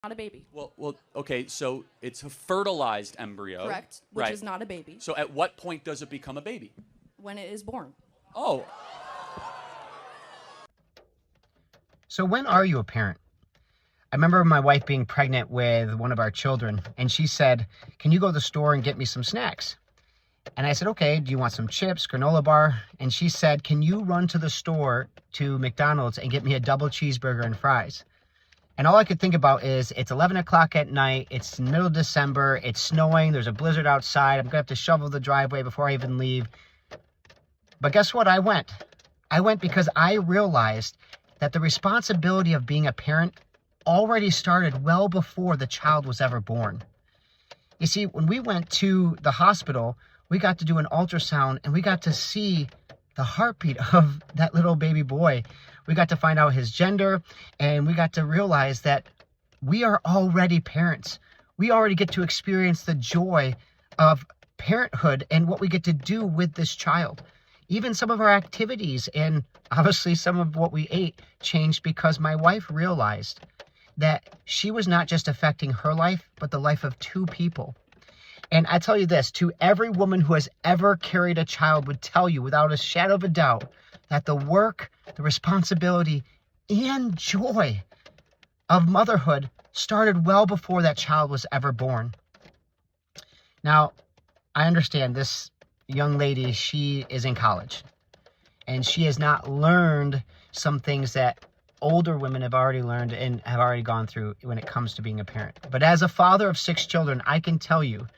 Not a baby. Well, okay, so it's a fertilized embryo. Correct, which is not a baby. So at what point does it become a baby? When it is born. Oh. So when are you a parent? I remember my wife being pregnant with one of our children, and she said, "Can you go to the store and get me some snacks?" And I said, "Okay, do you want some chips, granola bar?" And she said, "Can you run to the store to McDonald's and get me a double cheeseburger and fries?" And all I could think about is it's 11 o'clock at night, it's the middle of December, it's snowing, there's a blizzard outside, I'm going to have to shovel the driveway before I even leave. But guess what? I went because I realized that the responsibility of being a parent already started well before the child was ever born. You see, when we went to the hospital, we got to do an ultrasound and we got to see the heartbeat of that little baby boy. We got to find out his gender, and we got to realize that we are already parents. We already get to experience the joy of parenthood and what we get to do with this child. Even some of our activities and obviously some of what we ate changed because my wife realized that she was not just affecting her life, but the life of two people. And I tell you this, to every woman who has ever carried a child would tell you without a shadow of a doubt that the work, the responsibility, and joy of motherhood started well before that child was ever born. Now, I understand this young lady, she is in college, and she has not learned some things that older women have already learned and have already gone through when it comes to being a parent. But as a father of 6 children, I can tell you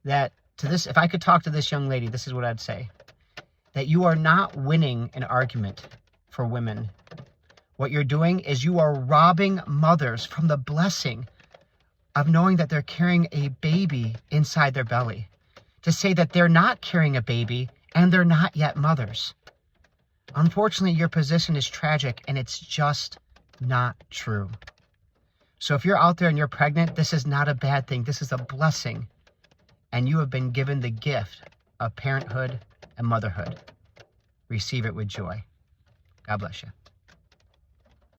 that if I could talk to this young lady, this is what I'd say. That you are not winning an argument for women. What you're doing is you are robbing mothers from the blessing of knowing that they're carrying a baby inside their belly. To say that they're not carrying a baby and they're not yet mothers. Unfortunately, your position is tragic and it's just not true. So if you're out there and you're pregnant, this is not a bad thing. This is a blessing. And you have been given the gift of parenthood and motherhood. Receive it with joy. God bless you.